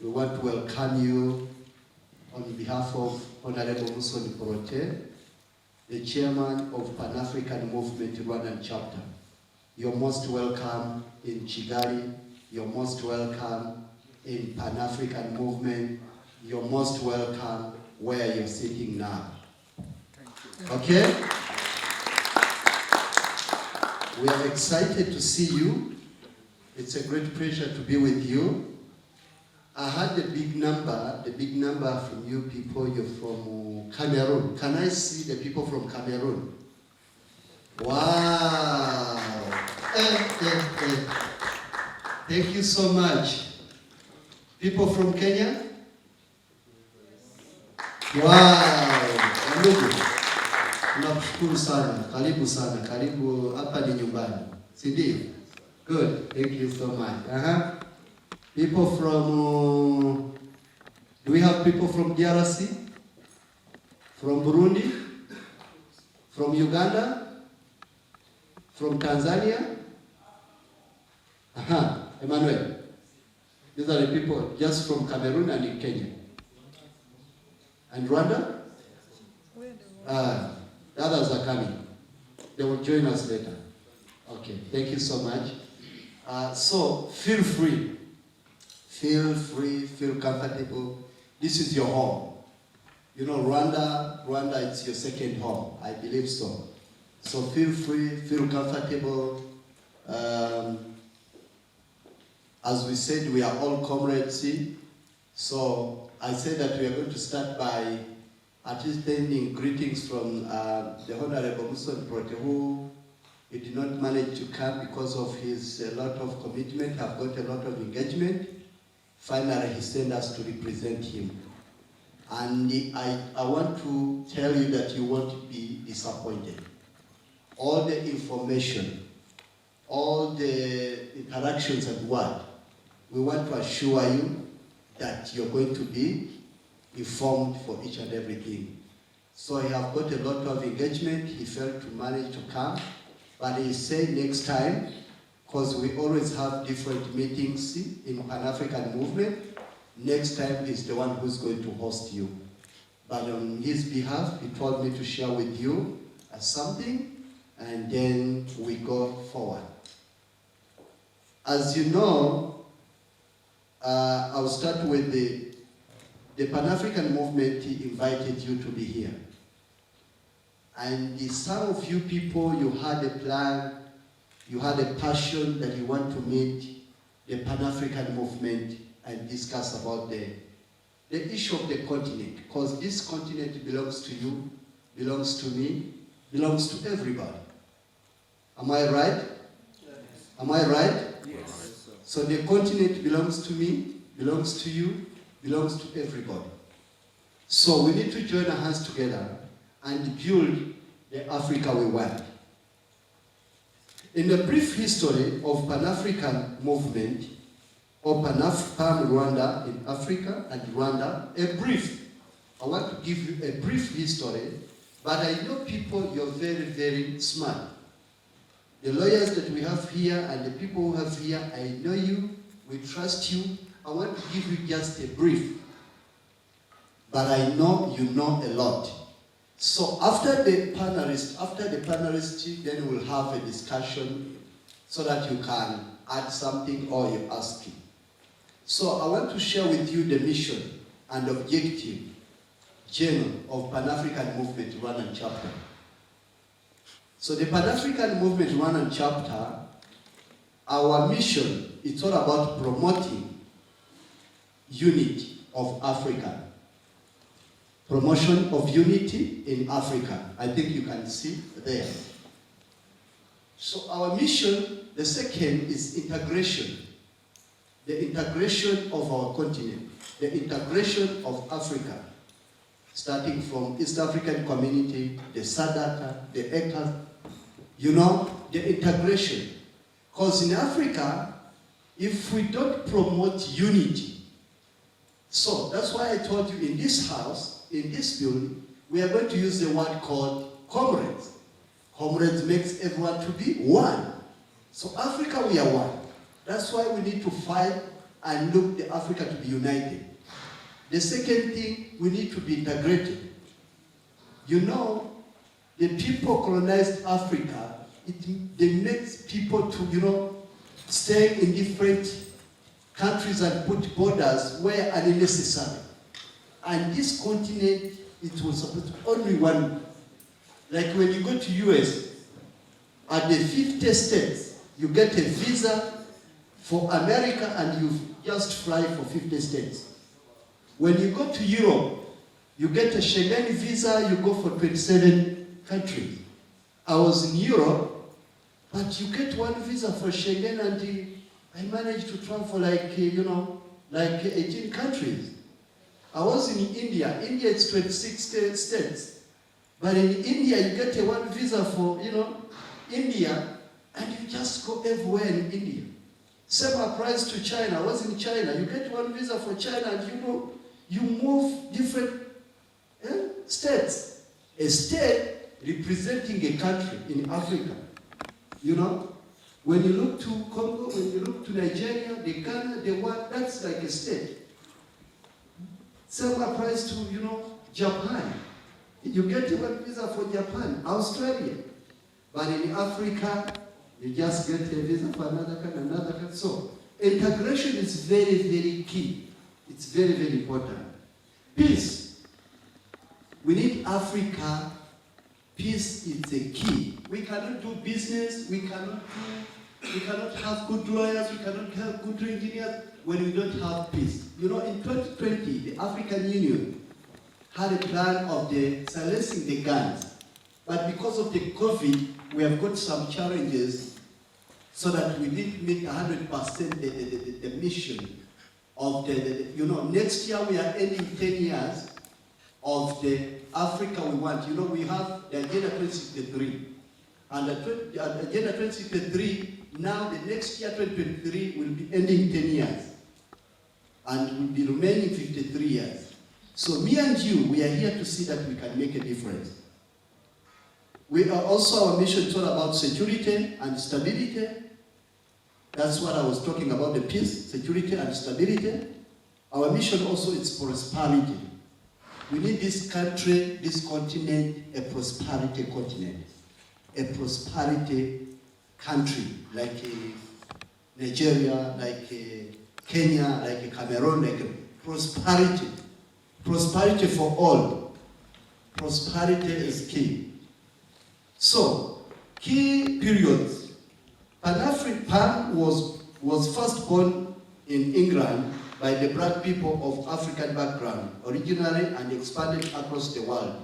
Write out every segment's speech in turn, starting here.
We want to welcome you on behalf of Honorable Musoni Porote, the chairman of Pan-African Movement-Rwanda chapter. You're most welcome in Kigali. You're most welcome in Pan-African Movement. You're most welcome where you're sitting now. Okay? We are excited to see you. It's a great pleasure to be with you. I had the big number from you people. You're from Cameroon. Can I see the people from Cameroon? Wow. Thank you so much. People from Kenya? Wow. Nakushukuru sana. Karibu sana. Karibu hapa ni nyumbani. Si ndio? Good. Thank you so much. People from do we have people from DRC? From Burundi? From Uganda? From Tanzania? Emmanuel. These are the people just from Cameroon and in Kenya. And Rwanda? The others are coming. They will join us later. Okay, thank you so much. So feel free, feel comfortable. This is your home. You know, Rwanda, it's your second home. I believe so. So feel free, feel comfortable. As we said, we are all comrades. So I said that we are going to start by at least sending greetings from the Honorable Musoni Porote, who he did not manage to come because of his a lot of commitment, have got a lot of engagement. Finally, he sent us to represent him. And I want to tell you that you won't be disappointed. All the information, all the interactions at work, we want to assure you that you're going to be informed for each and everything. So he have got a lot of engagement. He failed to manage to come, but he said next time, because we always have different meetings in Pan-African Movement, next time is the one who's going to host you. But on his behalf, he told me to share with you something, and then we go forward. As you know, I'll start with the Pan-African Movement invited you to be here. And some of you people, you had a plan, you had a passion that you want to meet the Pan-African Movement and discuss about the issue of the continent. Because this continent belongs to you, belongs to me, belongs to everybody. Am I right? Yes. Am I right? Yes. So the continent belongs to me, belongs to you, belongs to everybody. So we need to join our hands together and build the Africa we want. In the brief history of Pan-African Movement, or Pan-Rwanda in Africa and Rwanda, I want to give you a brief history, but I know people, you're very, very smart. The lawyers that we have here and the people who have here, I know you, we trust you. I want to give you just a brief, but I know you know a lot. So after the panelists, then we'll have a discussion so that you can add something or you ask me. So I want to share with you the mission and objective general of Pan-African Movement-Rwanda chapter. So the Pan-African Movement-Rwanda chapter, our mission, it's all about promoting unity of Africa. Promotion of unity in Africa. I think you can see there. So our mission, the second, is integration. The integration of our continent. The integration of Africa. Starting from East African Community, the SADC, the ECA, you know, the integration. Because in Africa, if we don't promote unity, so that's why I told you in this house, in this building, we are going to use the word called comrades. Comrades makes everyone to be one. So Africa, we are one. That's why we need to fight and look the Africa to be united. The second thing, we need to be integrated. You know, the people colonized Africa, they made people to, stay in different countries and put borders where unnecessary. And this continent, it was supposed to be only one. Like when you go to US, at the 50 states, you get a visa for America and you just fly for 50 states. When you go to Europe, you get a Schengen visa, you go for 27 countries. I was in Europe, but you get one visa for Schengen and I managed to travel like 18 countries. I was in India. India is 26 states. But in India, you get one visa for, India, and you just go everywhere in India. Same applies to China. I was in China. You get one visa for China, and you move different states. A state representing a country in Africa. When you look to Congo, when you look to Nigeria, the Ghana, the one, that's like a state. Same applies to, Japan. You get one visa for Japan, Australia. But in Africa, you just get a visa for another country. So, integration is very, very key. It's very, very important. Peace. We need Africa. Peace is the key. We cannot do business, we cannot have good lawyers, we cannot have good engineers when we don't have peace. In 2020, the African Union had a plan of silencing the guns. But because of the COVID, we have got some challenges so that we didn't meet 100% the mission of next year we are ending 10 years of the Africa we want. We have the Agenda 2063. And the Agenda 2063, now the next year, 2023, will be ending 10 years. And will be remaining 53 years. So me and you, we are here to see that we can make a difference. We are also, our mission is all about security and stability. That's what I was talking about, the peace, security and stability. Our mission also is prosperity. We need this country, this continent, a prosperity continent. A prosperity country, like Nigeria, like Kenya, like Cameroon, like prosperity. Prosperity for all. Prosperity is key. So, key periods. PAN was first born in England by the black people of African background, originally and expanded across the world.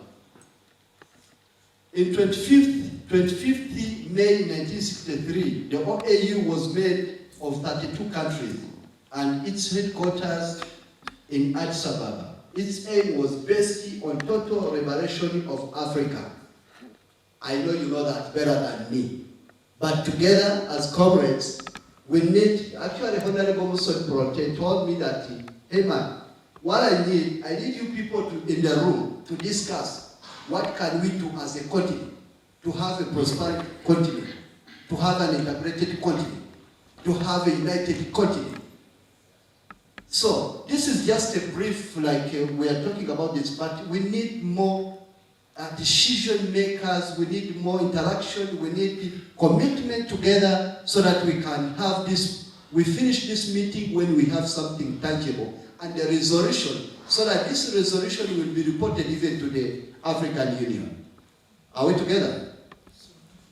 In 25th May 1963, the OAU was made of 32 countries and its headquarters in Addis Ababa. Its aim was based on total liberation of Africa. I know you know that better than me. But together as comrades, we need, actually Honorable Muson Prote told me that, hey man, what I need you people in the room to discuss what can we do as a continent to have a prosperous continent, to have an integrated continent, to have a united continent. So this is just a brief, we are talking about this, but we need more decision makers, we need more interaction, we need commitment together so that we can have this, we finish this meeting when we have something tangible and the resolution, so that this resolution will be reported even to the African Union. Are we together?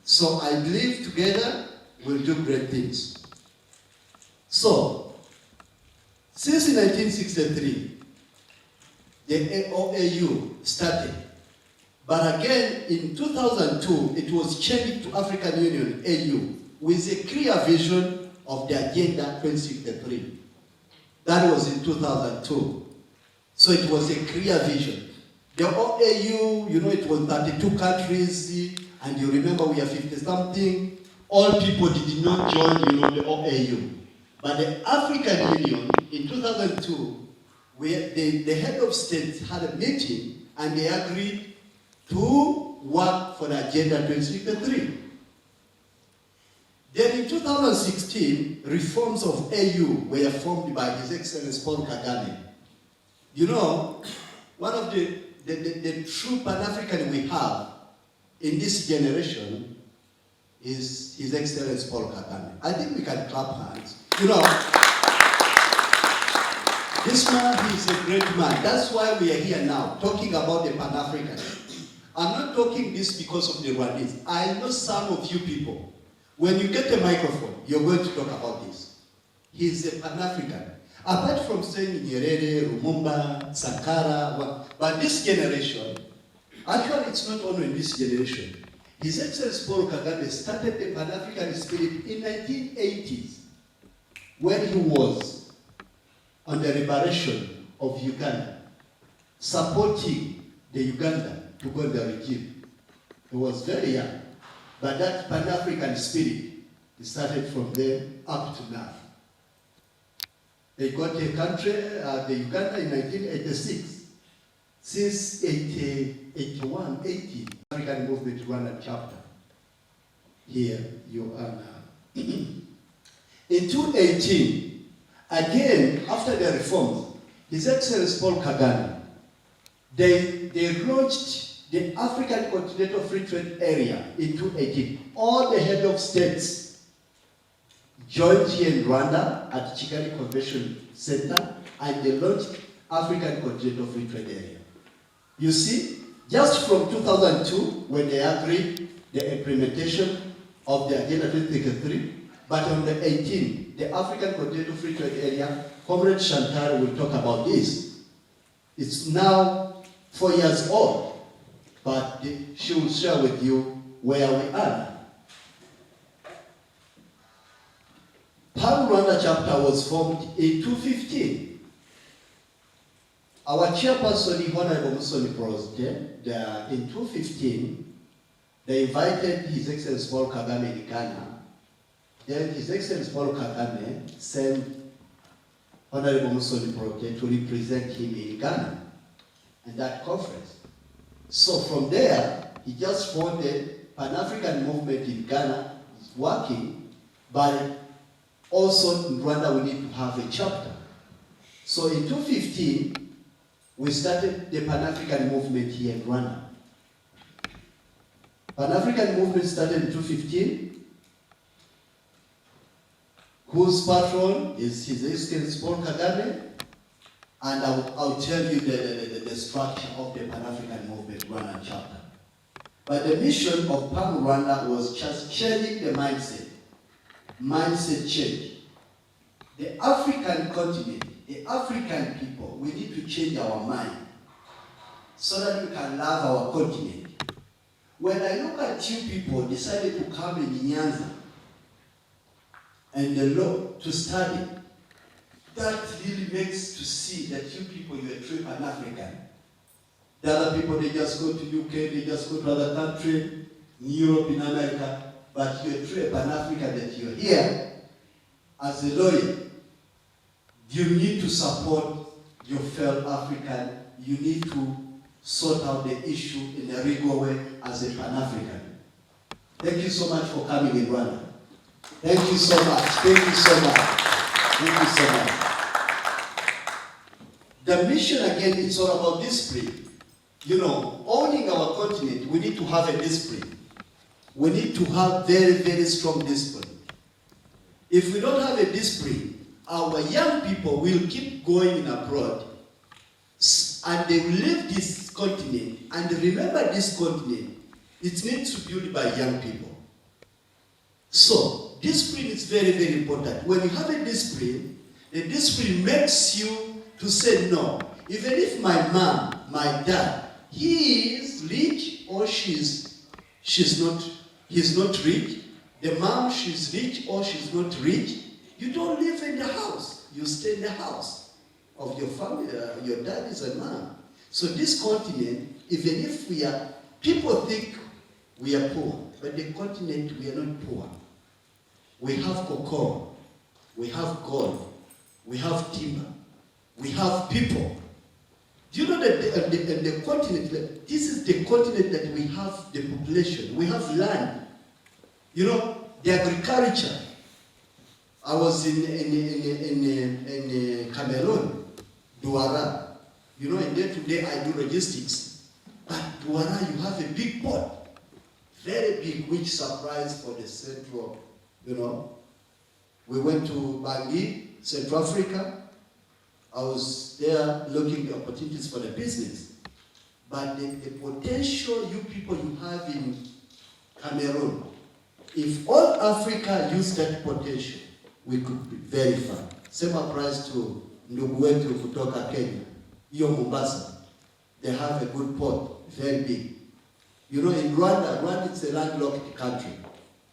So I believe together we'll do great things. So, since 1963, the OAU started. But again, in 2002, it was changed to African Union, AU, with a clear vision of the Agenda 2063. That was in 2002. So it was a clear vision. The OAU, it was 32 countries, and you remember we are 50-something. All people did not join, the OAU. But the African Union, in 2002, the head of states had a meeting, and they agreed to work for the Agenda 2063. Then in 2016, reforms of AU were formed by His Excellency Paul Kagame. You know, one of the true Pan-African we have in this generation is His Excellency Paul Kagame. I think we can clap hands. You know, this man is a great man. That's why we are here now, talking about the Pan-African. I'm not talking this because of the Rwandese. I know some of you people, when you get a microphone, you're going to talk about this. He's a Pan-African. Apart from saying Nyerere, Lumumba, Sankara, but this generation, actually it's not only in this generation. His Excellency Paul Kagame started the Pan-African spirit in 1980s when he was on the liberation of Uganda, supporting the Uganda to go in the regime. He was very young, but that Pan-African spirit, he started from there up to now. They got a country, the Uganda, in 1986. Since 81, 80, African Movement-Rwanda chapter. Here you are now. In 2018, again, after the reforms, His Excellency Paul Kagame, they launched the African Continental Free Trade Area in 2018. All the head of states joined here in Rwanda at Kigali Convention Center, and they launched African Continental Free Trade Area. You see, just from 2002, when they agreed the implementation of the Agenda 2033, but on the 18th, the African Continental Free Trade Area, Comrade Chantal will talk about this. It's now 4 years old, but she will share with you where we are. PAN-Rwanda chapter was formed in 2015. Our chairperson, Honorable Musoni President, in 2015, they invited His Excellency Paul Kagame in Ghana. Then His Excellency Paul Kagame sent Honorable Musoni President to represent him in Ghana at that conference. So from there, he just founded Pan-African movement in Ghana. It's working, but also in Rwanda we need to have a chapter. So in 2015, we started the Pan-African movement here in Rwanda. Pan-African movement started in 2015, whose patron is His Excellency Paul Kagame, and I'll tell you the structure of the Pan-African movement Rwanda chapter. But the mission of PAN-Rwanda was just changing the mindset change. The African continent, the African people, we need to change our mind so that we can love our continent. When I look at you people decided to come in Nyanza and the law to study, that really makes to see that you people, you are true Pan-African. The other people, they just go to UK, they just go to other country, in Europe, in America, but you are true Pan-African, that you are here as a lawyer. You need to support your fellow African. You need to sort out the issue in a legal way as a Pan-African. Thank you so much for coming in Rwanda. Thank you so much. Thank you so much. Thank you so much. The mission again is all about discipline. You know, owning our continent, we need to have a discipline. We need to have very, very strong discipline. If we don't have a discipline, our young people will keep going abroad and they will leave this continent. And remember, this continent, it needs to be built by young people. So, discipline is very, very important. When you have a discipline, the discipline makes you to say no. Even if my mom, my dad, he is rich or he's not rich. The mom, she's rich or she's not rich. You don't live in the house. You stay in the house of your family. Your dad is a man. So this continent, even if we are, people think we are poor, but the continent, we are not poor. We have cocoa, we have gold, we have timber, we have people. Do you know that the continent, this is the continent that we have the population, we have land. You know, The agriculture. I was in Cameroon, Douala. You know, in day-to-day I do logistics. But Douala, you have a big port. Very big, which surprised for the central, you know. We went to Bangui, Central Africa. I was there looking at opportunities for the business. But the potential you people you have in Cameroon, if all Africa used that potential, we could be very far. Same applies to ndugu wetu kutoka Kenya, hiyo Mombasa. They have a good port, very big. You know, in Rwanda is a landlocked country.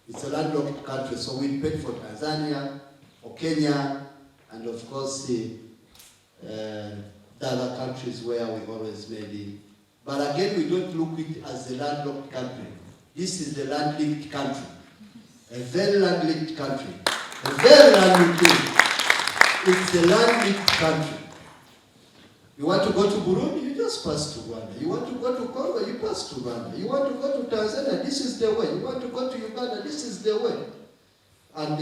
It's a landlocked country, so we paid for Tanzania, for Kenya, and of course the other countries where we always made it. But again, we don't look it as a landlocked country. This is a land-linked country. A very land-linked country. A very land-linked country. It's a land-linked country. You want to go to Burundi, you just pass to Rwanda. You want to go to Congo, you pass to Rwanda. You want to go to Tanzania, this is the way. You want to go to Uganda, this is the way. And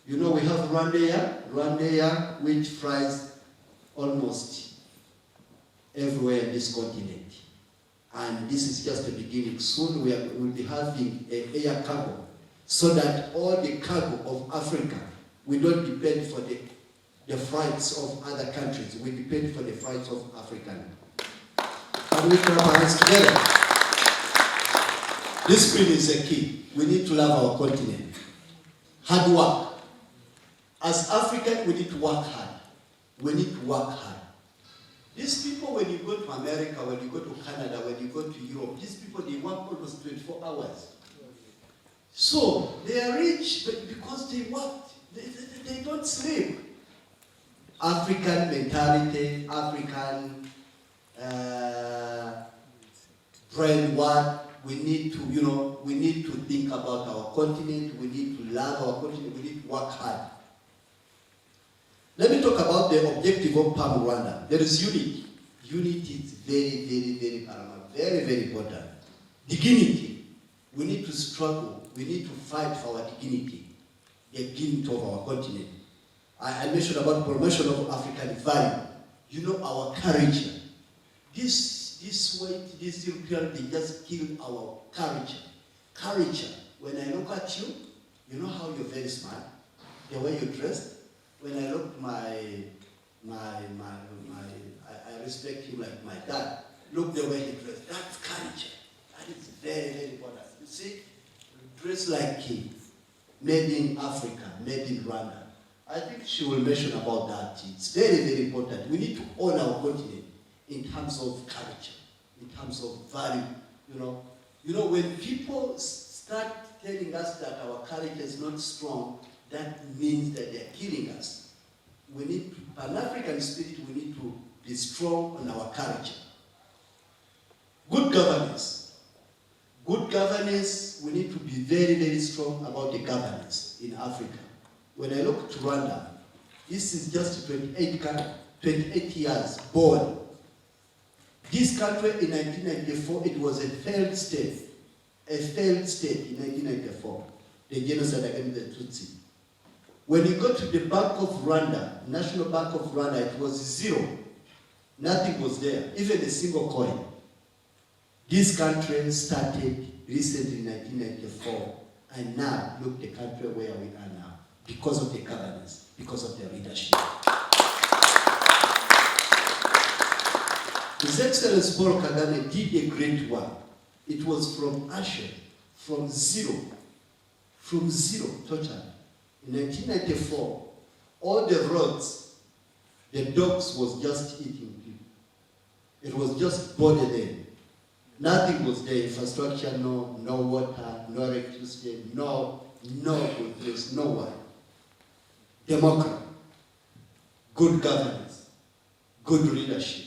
you know, we have Rwanda, which flies almost everywhere in this continent. And this is just the beginning. Soon we'll be having an air cargo, so that all the cargo of Africa, we don't depend for the flights of other countries. We depend for the flights of African. Can we clap our hands together? Discipline is a key. We need to love our continent. Hard work. As Africans, we need to work hard. We need to work hard. These people, when you go to America, when you go to Canada, when you go to Europe, these people, they work almost 24 hours. So, they are rich, but because they work, they don't sleep. African mentality, African brain work. We need to, you know, we need to think about our continent. We need to love our continent. We need to work hard. Let me talk about the objective of PAN-Rwanda. There is unity. Unity is very, very, very paramount. Very, very important. Dignity. We need to struggle. We need to fight for our dignity. The dignity of our continent. I mentioned about promotion of African value. You know, our courage. This European, they just killed our courage. Courage. When I look at you, you know how you're very smart. The way you're dressed. When I look I respect him like my dad. Look the way he dressed. That's courage. That is very, very important. You see, dress like him. Made in Africa, made in Rwanda. I think she will mention about that. It's very, very important. We need to own our continent in terms of culture, in terms of value. You know, when people start telling us that our culture is not strong, that means that they're killing us. We need to, Pan-African spirit, we need to be strong on our culture. Good governance. Good governance, we need to be very, very strong about the governance in Africa. When I look to Rwanda, this is just 28 years born. This country in 1994, it was a failed state. A failed state in 1994. The genocide against the Tutsi. When you go to the Bank of Rwanda, National Bank of Rwanda, it was zero. Nothing was there, even a single coin. This country started recently in 1994, and now look the country where we are now, because of the governance, because of the leadership. His Excellency Paul Kagame did a great work. It was from ashes, from zero totally. In 1994, all the roads, the dogs was just eating people. It was just body there. Nothing was there, infrastructure, no water, no electricity, no good place, no one. Democracy, good governance, good leadership.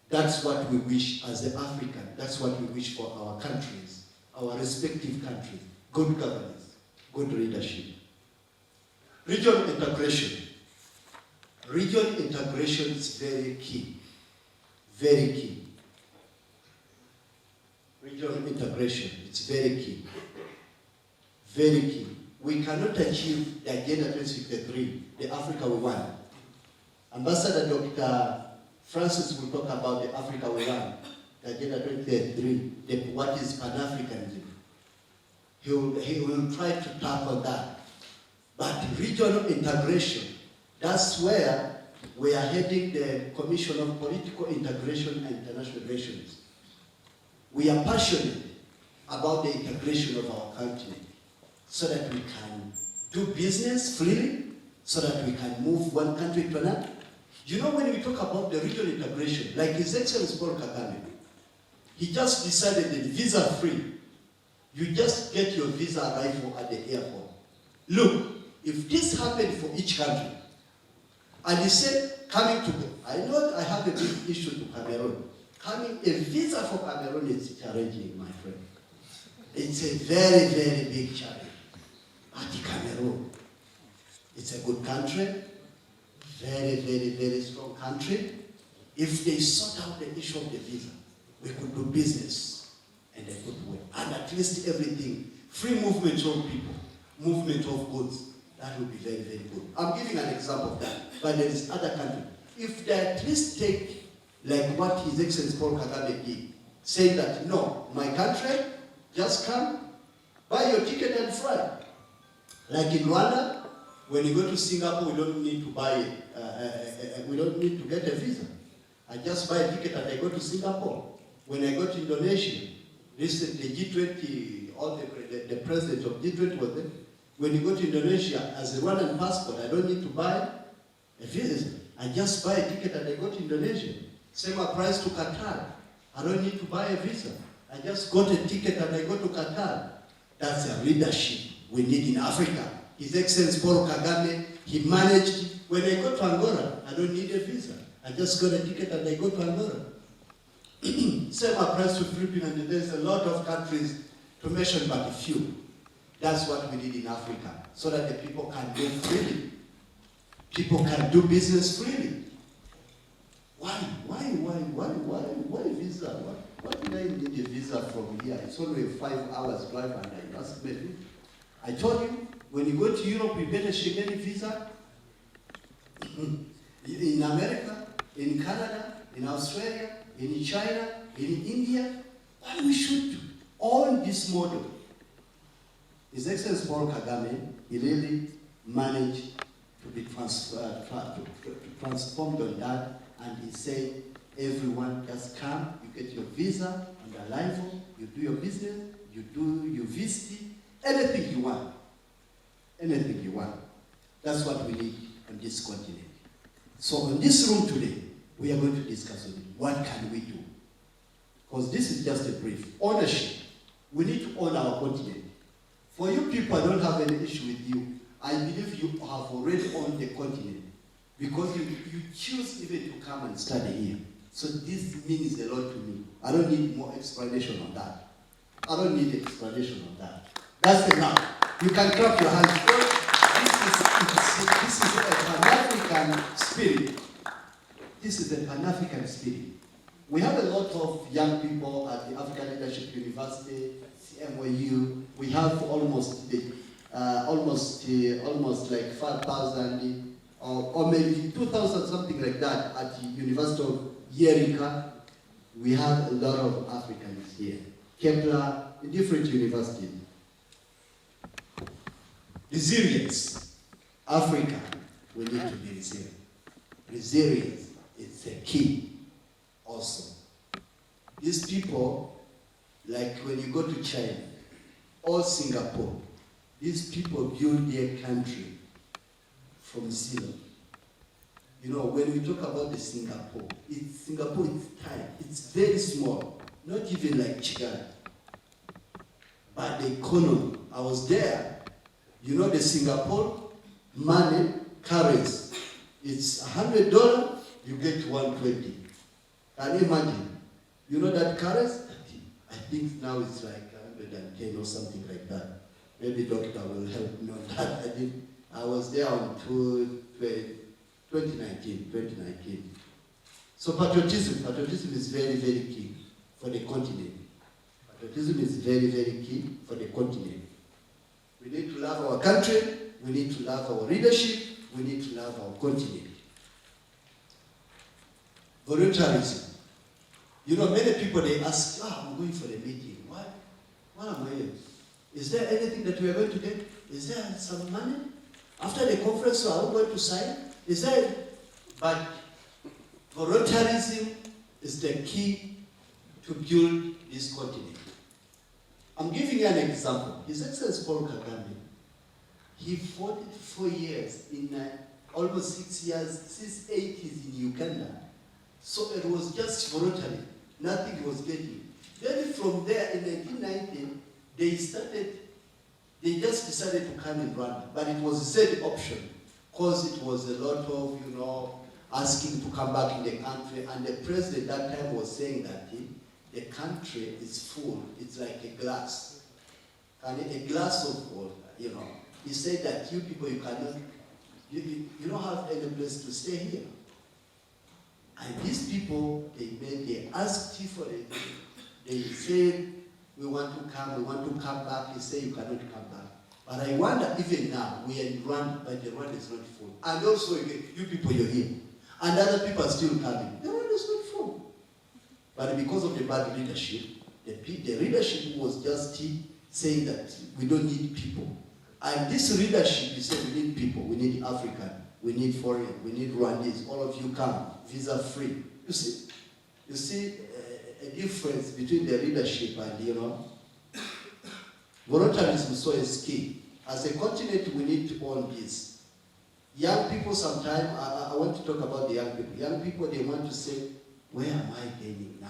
That's what we wish as an African. That's what we wish for our countries, our respective countries. Good governance, good leadership. Regional integration. Regional integration is very key. Very key. Regional integration, it's very key. very key. We cannot achieve the Agenda 2063, the Africa we want. Ambassador Dr. Francis will talk about the Africa we want, the Agenda 2033, what is Pan-Africanism. He will try to tap on that. But regional integration, that's where we are heading the Commission of Political Integration and International Relations. We are passionate about the integration of our country so that we can do business freely, so that we can move one country to another. You know, when we talk about the regional integration, like His Excellency Paul Kagame, he just decided that visa-free. You just get your visa arrival at the airport. Look, if this happened for each country, and he said, coming to, I know I have a big issue to Cameroon. A visa for Cameroon is challenging, my friend. It's a very, very big challenge. But Cameroon, it's a good country, very, very, very strong country. If they sort out the issue of the visa, we could do business and a good way. And at least everything, free movement of people, movement of goods, that would be very, very good. I'm giving an example of that, but there is other countries. If they at least take, like what His Excellency Paul Kagame did, say that, no, my country, just come, buy your ticket and fly. Like in Rwanda, when you go to Singapore, we don't need to buy, we don't need to get a visa. I just buy a ticket and I go to Singapore. When I go to Indonesia, recently G20, all the president of G20 was there. When you go to Indonesia, as a Rwandan passport, I don't need to buy a visa. I just buy a ticket and I go to Indonesia. Same applies to Qatar. I don't need to buy a visa. I just got a ticket and I go to Qatar. That's a leadership we need in Africa. His Excellency Paul Kagame, he managed. When I go to Angola, I don't need a visa. I just got a ticket and I go to Angola. Same applies to Philippines, and there's a lot of countries to mention but a few. That's what we need in Africa, so that the people can live freely. People can do business freely. Why visa? Why did I need a visa from here? It's only a 5 hours drive and I asked me. I told you, when you go to Europe, you get a Schengen visa. In America, in Canada, in Australia, in China, in India, what we should own this model. His Excellency Paul Kagame, he really managed to be transformed on that, and he said, everyone just come, you get your visa on arrival, you do your business, you do your visit, anything you want. Anything you want. That's what we need on this continent. So in this room today, we are going to discuss it. What can we do? Because this is just a brief. Ownership. We need to own our continent. For you people, I don't have any issue with you. I believe you have already owned the continent because you choose even to come and study here. So this means a lot to me. I don't need more explanation on that. I don't need explanation on that. That's enough. You can clap your hands. This is a Pan-African spirit. This is a Pan-African spirit. We have a lot of young people at the African Leadership University, CMOU. We have almost like 5,000 or maybe 2,000, something like that, at the University of Yerika. We have a lot of Africans here. Kepler, in different universities. Resilience. Africa, we need to be resilient. Resilience is a key also. These people, like when you go to China or Singapore, these people build their country from zero. You know, when we talk about the Singapore is tiny. It's very small, not even like China. But the economy, I was there. You know, the Singapore money currency, it's $100, you get 120. Can you imagine? You know that currency? I think now it's like 110 or something like that. Maybe doctor will help me on that. I was there on 2019. So patriotism is very, very key for the continent. Patriotism is very, very key for the continent. We need to love our country, we need to love our leadership, we need to love our continent. Voluntarism. You know, many people, they ask, I'm going for a meeting. What am I doing? Is there anything that we are going to get? Is there some money? After the conference, are we going to sign? Is there? But voluntarism is the key to build this continent. I'm giving you an example. His Excellency Paul Kagame, he fought 4 years in almost 6 years, since 80s in Uganda. So it was just voluntary. Nothing was getting. Then from there in 1990, they just decided to come in Rwanda. But it was a third option, because it was a lot of, asking to come back in the country. And the president that time was saying that the country is full. It's like a glass. And a glass of water, He said that you people, you cannot, you don't have any place to stay here. And these people, they asked you for it. They said, we want to come back. They say you cannot come back. But I wonder, even now, we are in Rwanda, but the Rwanda is not full. And also, you people, you're here. And other people are still coming. The Rwanda is not full. But because of the bad leadership, the leadership was just saying that we don't need people. And this leadership, you said we need people, we need African, we need foreign, we need Rwandese, all of you come, visa free. You see a difference between the leadership and, voluntarism so is key. As a continent, we need to own this. Young people sometimes, I want to talk about the young people. Young people, they want to say, where am I gaining now?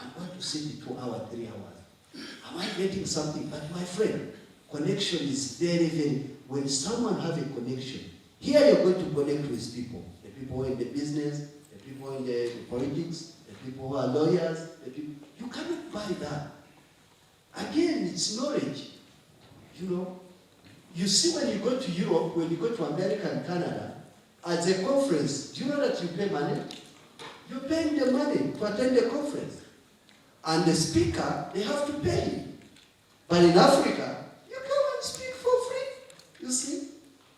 I'm going to sit 2 hours, 3 hours. Am I getting something? But my friend, connection is very, very, when someone has a connection, here you're going to connect with people. The people who are in the business, the people in the politics, the people who are lawyers, you cannot buy that. Again, it's knowledge. You see when you go to Europe, when you go to America and Canada, at a conference, do you know that you pay money? You're paying the money to attend the conference. And the speaker, they have to pay him. But in Africa, you come and speak for free, you see?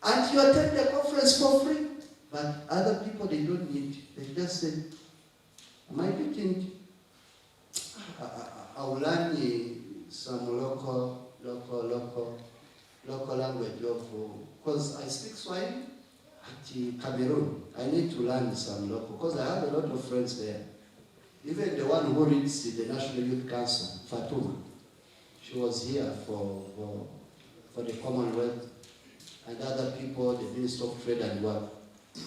And you attend the conference for free. But other people, they don't need. They just say, am I getting... I'll learn some local language because I speak Swahili at Cameroon. I need to learn some local, because I have a lot of friends there. Even the one who leads the National Youth Council, Fatuma, she was here for the Commonwealth, and other people, the Minister of Trade and Work.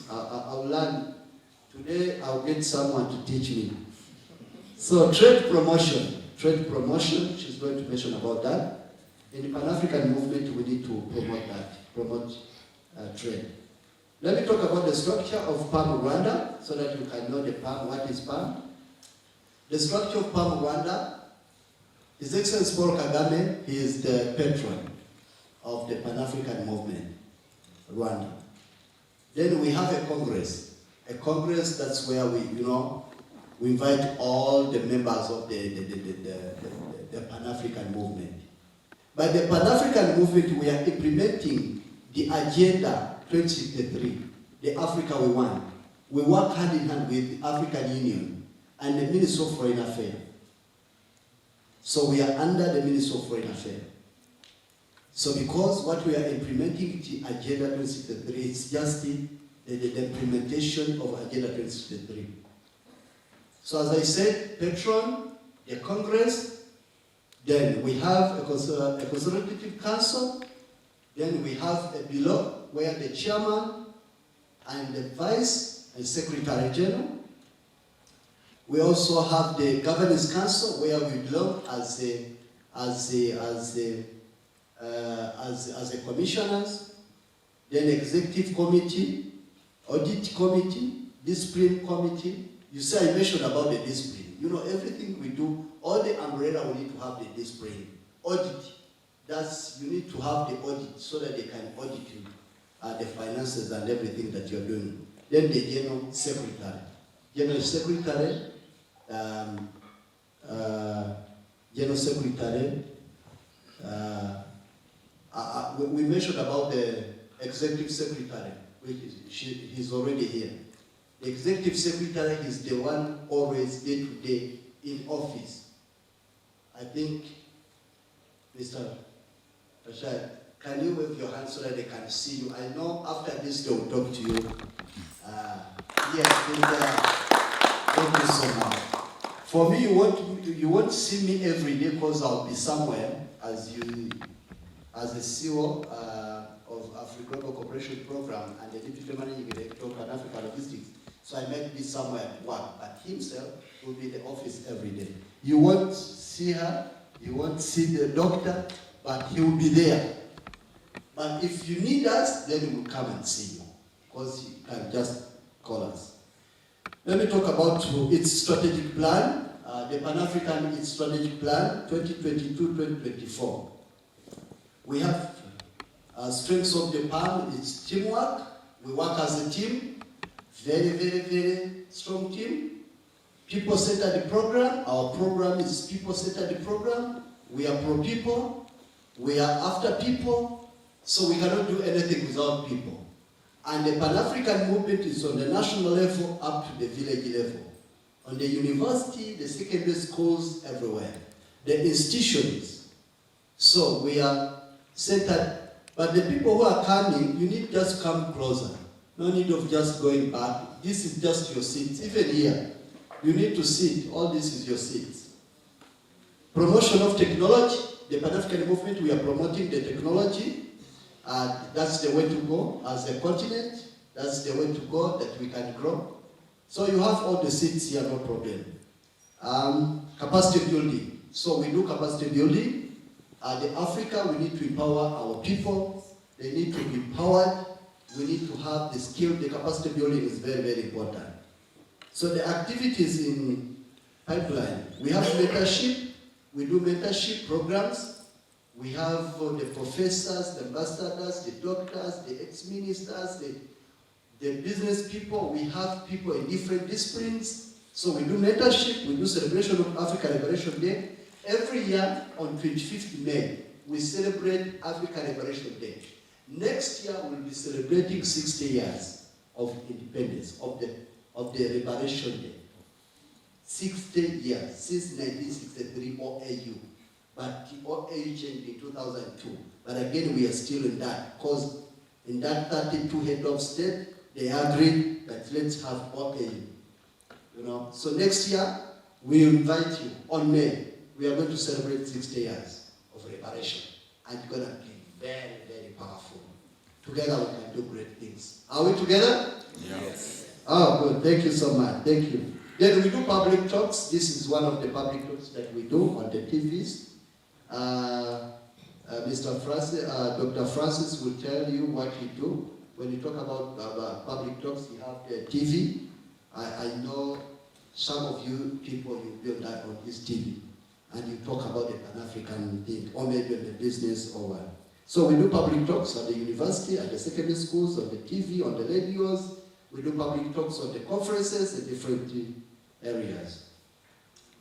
I'll learn. Today, I'll get someone to teach me. So trade promotion, she's going to mention about that. In the Pan-African movement, we need to promote trade. Let me talk about the structure of PAN-Rwanda, so that you can know the PAN, what is PAN. The structure of PAN-Rwanda, His Excellency Paul Kagame, he is the patron of the Pan-African movement, Rwanda. Then we have a congress. A congress, that's where we invite all the members of the Pan-African movement. By the Pan-African movement, we are implementing the Agenda 2063, the Africa we want. We work hand in hand with the African Union and the Ministry of Foreign Affairs. So we are under the Ministry of Foreign Affairs. So because what we are implementing the Agenda 2063, it's just the implementation of Agenda 2063. So as I said, patron, the Congress, then we have a consultative council, then we have a below where the chairman and the vice and secretary general. We also have the governance council where we belong as commissioners, then executive committee, audit committee, discipline committee. You see, I mentioned about the discipline. Everything we do, all the umbrella, we need to have the discipline. Audit, you need to have the audit so that they can audit you, the finances and everything that you're doing. Then the general secretary. General secretary, we mentioned about the executive secretary, which he's already here. The executive secretary is the one always day to day in office. I think, Mr. Michel, can you wave your hand so that they can see you? I know after this they will talk to you. Yes, thank you so much. For me, you won't see me every day because I'll be somewhere as the CEO of African Cooperation Program and the Deputy Managing Director of Pan-African Logistics. So I might be somewhere at work, but himself will be in the office every day. You won't see her, you won't see the doctor, but he will be there. But if you need us, then we will come and see you, because you can just call us. Let me talk about its strategic plan, the Pan-African Strategic Plan 2022-2024. We have strengths of the PAN, it's teamwork. We work as a team, very, very, very strong team. People-centered program, our program is people-centered program. We are pro-people, we are after people, so we cannot do anything without people. And the Pan-African movement is on the national level up to the village level. On the university, the secondary schools, everywhere. The institutions. So we are centered, but the people who are coming, you need just come closer. No need of just going back. This is just your seats. Even here, you need to sit. All this is your seats. Promotion of technology. The Pan-African movement, we are promoting the technology. That's the way to go as a continent. That's the way to go that we can grow. So you have all the seats here, no problem. Capacity building. So we do capacity building. The Africa, we need to empower our people. They need to be empowered. We need to have the skill. The capacity building is very, very important. So the activities in pipeline, we have mentorship. We do mentorship programs. We have the professors, the ambassadors, the doctors, the ex-ministers, the business people. We have people in different disciplines. So we do mentorship. We do celebration of Africa Liberation Day. Every year on 25th May, we celebrate Africa Liberation Day. Next year, we'll be celebrating 60 years of independence, of the Liberation Day. 60 years, since 1963 OAU. But the OAU changed in 2002. But again, we are still in that, because in that 32 head of state, they agreed that let's have OAU. You know, so next year, we invite you on May. We are going to celebrate 60 years of liberation. And it's going to be very, very powerful. Together we can do great things. Are we together? Yes. Oh, good. Thank you so much. Thank you. Then we do public talks. This is one of the public talks that we do on the TVs. Mr. Francis, Dr. Francis will tell you what we do. When you talk about public talks, you have the TV. I know some of you people, you build that on this TV. And you talk about the Pan-African thing, or maybe on the business or what. So we do public talks at the university, at the secondary schools, on the TV, on the radios. We do public talks on the conferences in different areas.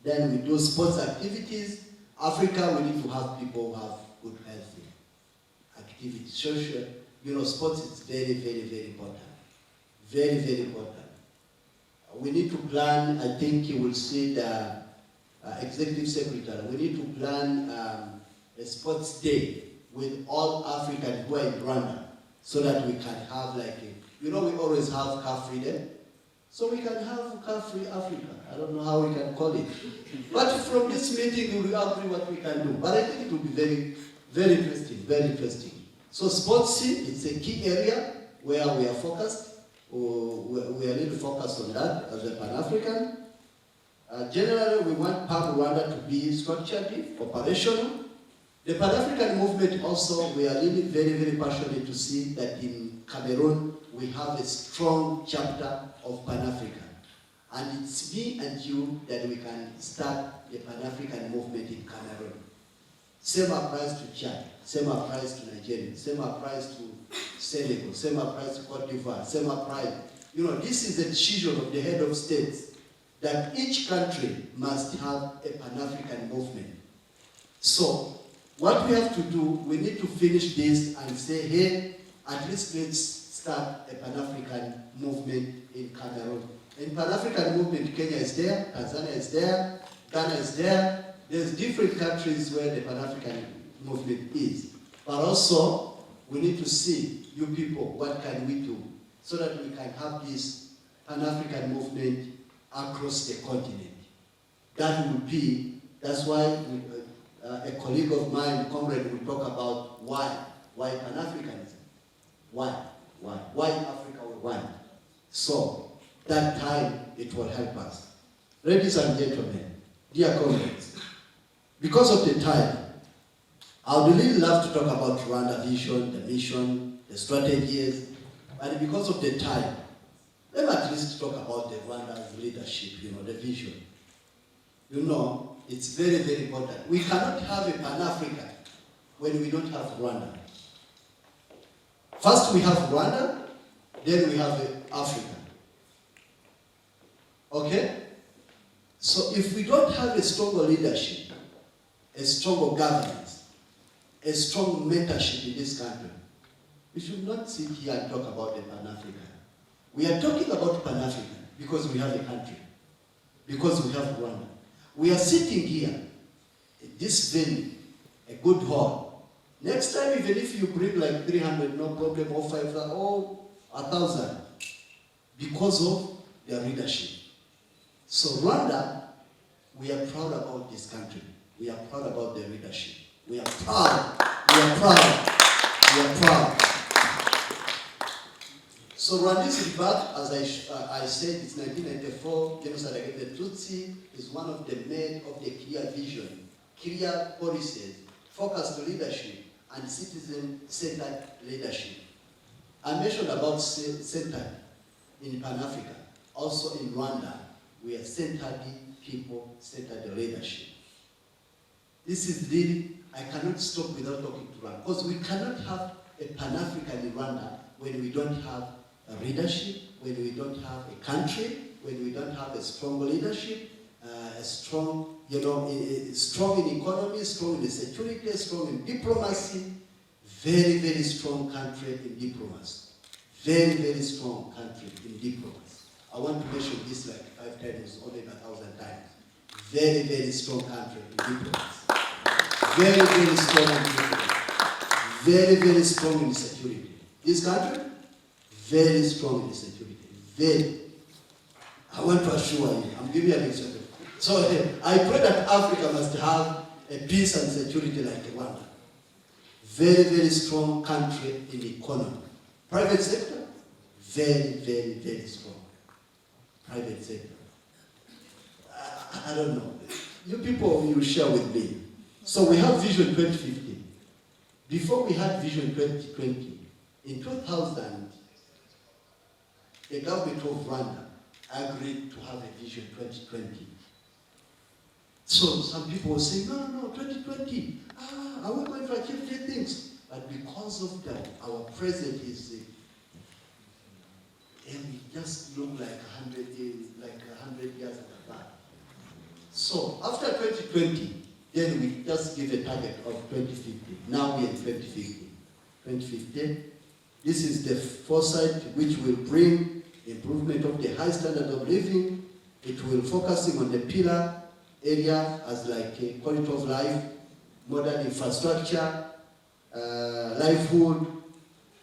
Then we do sports activities. Africa, we need to have people who have good healthy activities. Social, you know, sports is very, very, very important. Very, very important. We need to plan, I think you will see the Executive Secretary, we need to plan a sports day with all Africans who are in Rwanda, so that we can have like we always have car freedom, so we can have car-free Africa. I don't know how we can call it. But from this meeting, we will agree what we can do. But I think it will be very, very interesting, very interesting. So sports, it's a key area where we are focused. We are really focused on that as a Pan-African. Generally, we want PAN-Rwanda to be structured, operational. The Pan-African movement also, we are really very, very passionate to see that in Cameroon, we have a strong chapter of Pan-African. And it's me and you that we can start the Pan-African movement in Cameroon. Same applies to Chad, same applies to Nigeria, same applies to Senegal, same applies to Cote d'Ivoire, same applies. You know, this is a decision of the head of states that each country must have a Pan-African movement. So, What we have to do, we need to finish this and say, hey, at least let's start a Pan-African movement in Cameroon. In Pan-African movement, Kenya is there, Tanzania is there, Ghana is there. There's different countries where the Pan-African movement is. But also, we need to see, you people, what can we do so that we can have this Pan-African movement across the continent. That would be, that's why a colleague of mine, comrade, will talk about why Pan-Africanism. Why Africa will want. So, that time, it will help us. Ladies and gentlemen, dear comrades, because of the time, I would really love to talk about Rwanda vision, the mission, the strategies, but because of the time, let me at least talk about the Rwanda's leadership, the vision. It's very, very important. We cannot have a Pan-African when we don't have Rwanda. First we have Rwanda, then we have Africa. Okay? So if we don't have a stronger leadership, a stronger governance, a strong mentorship in this country, we should not sit here and talk about the Pan-African. We are talking about Pan-African because we have a country, because we have Rwanda. We are sitting here in this venue, a good hall. Next time, even if you bring like 300, no problem, or 5,000, or 1,000, because of their leadership. So Rwanda, we are proud about this country. We are proud about their leadership. We are proud. We are proud. We are proud. So Rwanda's rebirth, as I said, it's 1994, genocide against the Tutsi is one of the men of the clear vision, clear policies, focused leadership, and citizen-centered leadership. I mentioned about centered in Pan-Africa. Also in Rwanda, we are centered people, centered leadership. This is really, I cannot stop without talking to Rwanda, because we cannot have a Pan-African in Rwanda when we don't have a leadership, when we don't have a country, when we don't have a strong leadership, a strong, strong in economy, strong in security, strong in diplomacy, very, very strong country in diplomacy. Very, very strong country in diplomacy. I want to mention this like 5 times, only 1,000 times. Very, very strong country in diplomacy. Very, very strong in diplomacy. Very, very strong in security. This country, very strong in security. Very. I want to assure you, I'm giving you an example. So I pray that Africa must have a peace and security like Rwanda. Very, very strong country in economy. Private sector, very, very, very strong. Private sector. I don't know. You people, you share with me. So we have Vision 2050. Before we had Vision 2020, in 2000, the government of Rwanda agreed to have a Vision 2020. So some people will say, no, 2020, are we going to achieve 10 things? But because of that, our president is, and we just look like 100 years at the back. So after 2020, then we just give a target of 2050. Now we're in 2050. 2050, this is the foresight which will bring improvement of the high standard of living. It will focusing on the pillar area as like a quality of life, modern infrastructure, livelihood,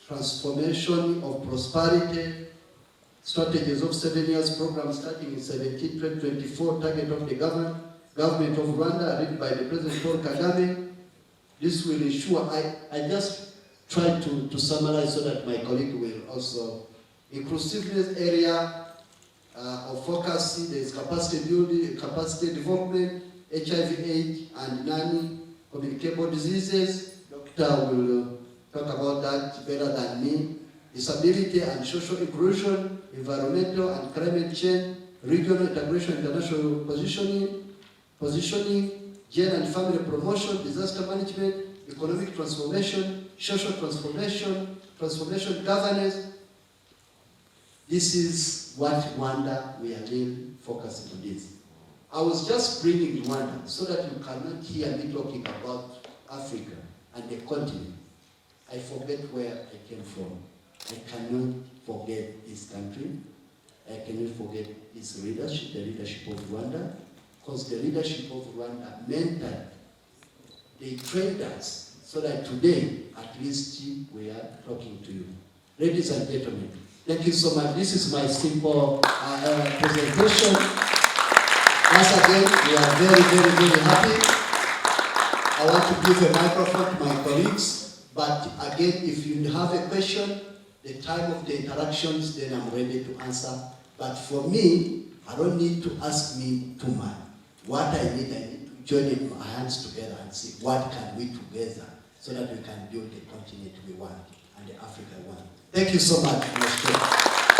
transformation of prosperity, strategies of 7 years program starting in 2024, target of the government of Rwanda, led by the President Paul Kagame. This will ensure, I just try to summarize so that my colleague will also, inclusiveness area of focus, there is capacity building, capacity development, HIV/AIDS and non-communicable diseases. Doctor will talk about that better than me. Disability and social inclusion, environmental and climate change, regional integration, international positioning, gender and family promotion, disaster management, economic transformation, social transformation governance. This is what Rwanda, we are really focusing on this. I was just bringing Rwanda so that you cannot hear me talking about Africa and the continent, I forget where I came from. I cannot forget this country. I cannot forget its leadership, the leadership of Rwanda, because the leadership of Rwanda meant that they trained us so that today, at least, we are talking to you. Ladies and gentlemen, thank you so much. This is my simple presentation. Once again, we are very, very, very happy. I want to give a microphone to my colleagues, but again, if you have a question, the time of the interactions, then I'm ready to answer. But for me, I don't need to ask me too much. What I need to join my hands together and see what can we together so that we can build the continent we want and the Africa we want. Thank you so much, Michel.